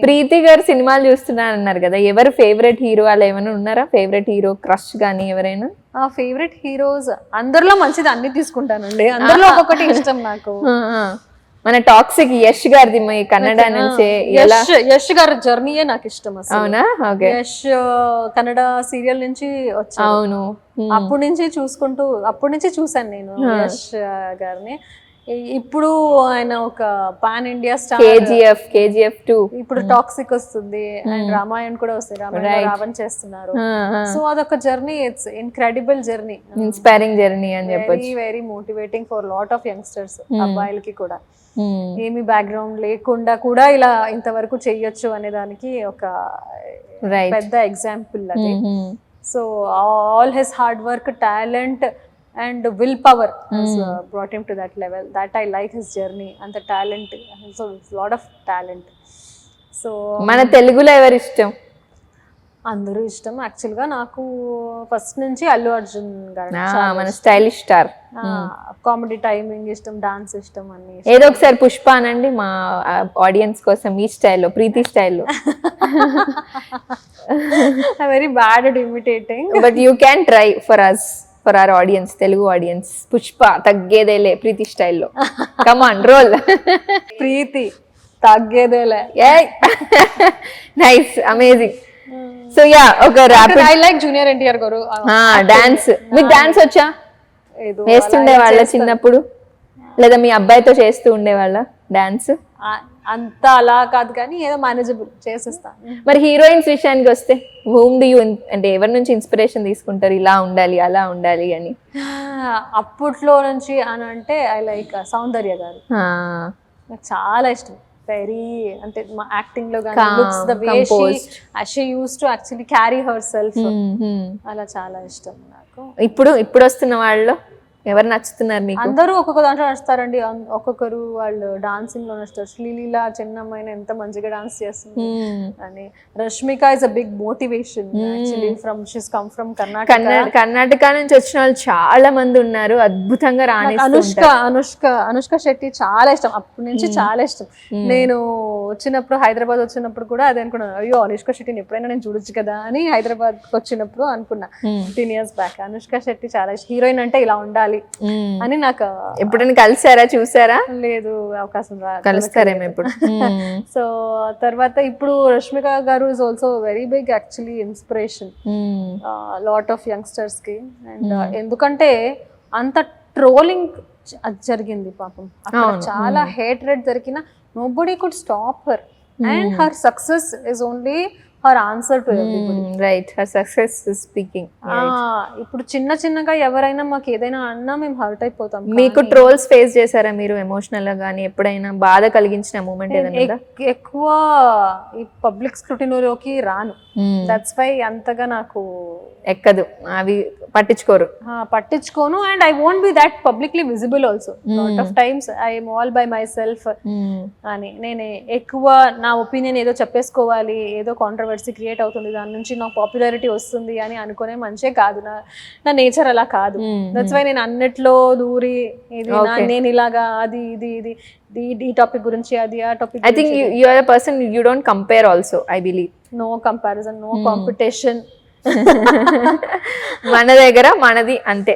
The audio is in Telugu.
ప్రీతి గారు సినిమాలు చూస్తున్నారు అన్నారు కదా, ఎవరు ఫేవరెట్ హీరో అలా ఏమైనా ఉన్నారా? ఫేవరెట్ హీరో క్రష్ గానీ ఎవరైనా? ఫేవరెట్ హీరోస్ అందరిలో మంచిది అన్ని తీసుకుంటానండి, అందరిలో ఒక్కొక్కటి ఇష్టం నాకు. మన టాక్సిక్ యష్ గారిది కన్నడ నుంచి యష్ గారి జర్నీయే నాకు ఇష్టం అసలు. అవునా? ఓకే. యష్ కన్నడ సీరియల్ నుంచి వచ్చాను. అవును. అప్పటి నుంచి చూసాను నేను యష్ గారిని. ఇప్పుడు ఆయన ఒక పాన్ ఇండియా స్టార్. కేజీఎఫ్ 2 ఇప్పుడు టాక్సిక్ వస్తుంది అండ్ రామాయణ్ కూడా వస్తుంది, రామాయణ్ రావణ్ చేస్తున్నారు. సో అదొక journey, it's incredible journey, inspiring journey అని చెప్పొచ్చు. Very very motivating for lot of youngsters, అబ్బాయిలకి కూడా. ఏమి బ్యాక్గ్రౌండ్ లేకుండా కూడా ఇలా ఇంతవరకు చెయ్యొచ్చు అనే దానికి ఒక పెద్ద ఎగ్జాంపుల్ అది. So all his hard work, talent and willpower has brought him to that level. That I like his journey and the talent, so it's a lot of talent. So మన తెలుగులో ఎవరు ఇష్టం? అందరూ ఇష్టం యాక్చువల్ గా. నాకు ఫస్ట్ నుంచి అల్లు అర్జున్ గారు మన స్టైలిష్ స్టార్. కామెడీ టైమింగ్ ఇష్టం, డాన్స్ ఇష్టం, అన్ని. ఏదో ఒకసారి పుష్ప అనండి మా ఆడియన్స్ కోసం, ఈ స్టైల్లో, ప్రీతి స్టైల్లో. Very bad at imitating, but you can try for us, for our audience, Telugu audience. Pushpa తగ్గేదేలే ప్రీతి స్టైల్లో. Come on, roll. ప్రీతి తగ్గేదేలే. Nice, amazing. సో యా, ఒక rapid. I like junior NTR garu dance. మీకు డాన్స్ వచ్చా? వేస్తుండే వాళ్ళ చిన్నప్పుడు, లేదా మీ అబ్బాయితో చేస్తూ ఉండేవాళ్ళ డాన్స్? అంత అలా కాదు కానీ ఏదో మేనేజబుల్ చేసేస్తాను. మరి హీరోయిన్స్ విషయానికి వస్తే, హూమ్ డు యూ, అంటే ఎవరి నుంచి ఇన్స్పిరేషన్ తీసుకుంటారు, ఇలా ఉండాలి అలా ఉండాలి అని? అప్పట్లో నుంచి అని అంటే ఐ లైక్ సౌందర్య గారు, నాకు చాలా ఇష్టం. వెరీ, అంటే మా యాక్టింగ్ లో కానీ, looks, the way she used to actually carry her self, అలా చాలా ఇష్టం నాకు. ఇప్పుడు వస్తున్న వాళ్ళలో ఎవరు నచ్చుతున్నారు మీకు? అందరూ ఒక్కొక్క దాంట్లో నచ్చుతారండి, ఒక్కొక్కరు వాళ్ళు డాన్సింగ్ లో నచ్చుతారు. శ్రీలీల చిన్నమ్మాయిన ఎంత మంచిగా డాన్స్ చేస్తుంది అని. Rashmika is a big motivation actually, she's come from Karnataka నుంచి వచ్చిన వాళ్ళు చాలా మంది ఉన్నారు, అద్భుతంగా అనుష్క శెట్టి చాలా ఇష్టం, అప్పటి నుంచి చాలా ఇష్టం. నేను హైదరాబాద్ వచ్చినప్పుడు కూడా అదే అనుకున్నాను, అయ్యో అనుష్క శెట్టిని ఎప్పుడైనా నేను చూడొచ్చు కదా అని. హైదరాబాద్ వచ్చినప్పుడు అనుకున్నా 15 years బ్యాక్, అనుష్క శెట్టి చాలా ఇష్టం, హీరోయిన్ అంటే ఇలా ఉండాలి అని నాకు. ఎప్పుడైనా కలిసారా, చూసారా? లేదు, అవకాశం కలుస్తారేమో ఇప్పుడు. సో తర్వాత ఇప్పుడు రష్మిక గారు is also very big actually inspiration lot of youngsters కి. అండ్ ఎందుకంటే అంత ట్రోలింగ్ జరిగింది పాపం అక్కడ, చాలా హేట్రెడ్ జరిగిన, nobody could stop her and her success is only her answer to everybody. Right, her success is speaking. ఇప్పుడు చిన్నగా ఎవరైనా మాకు ఏదైనా అన్నా మేము హర్ట్ అయిపోతాం. మీకు ట్రోల్స్ ఫేస్ చేశారా మీరు ఎమోషనల్ గా గానీ, ఎప్పుడైనా బాధ కలిగించిన మూమెంట్ ఏదైనా? ఎక్కువ ఈ పబ్లిక్ స్క్రూటినీలోకి రాను, దట్స్ వై అంతగా నాకు ఎక్కదు, అవి పట్టించుకోను. And I won't be that publicly visible also. Lot of times I'm all by my self అని. నేను ఎక్కువ నా ఒపీనియన్ ఏదో చెప్పేసుకోవాలి, ఏదో కాంట్రవర్సీ క్రియేట్ అవుతుంది, దాని నుంచి నాకు పాపులారిటీ వస్తుంది అని అనుకునే మంచే కాదు. నా నేచర్ అలా కాదు. దట్స్ వై నేను అన్నిట్లో దూరి, ఇది నేను ఇలాగా, అది ఇది ఈ టాపిక్ గురించి, అది ఆ topic. I think you are a person, you don't compare also, I believe. No comparison, no competition. మన దగ్గర మనది అంతే.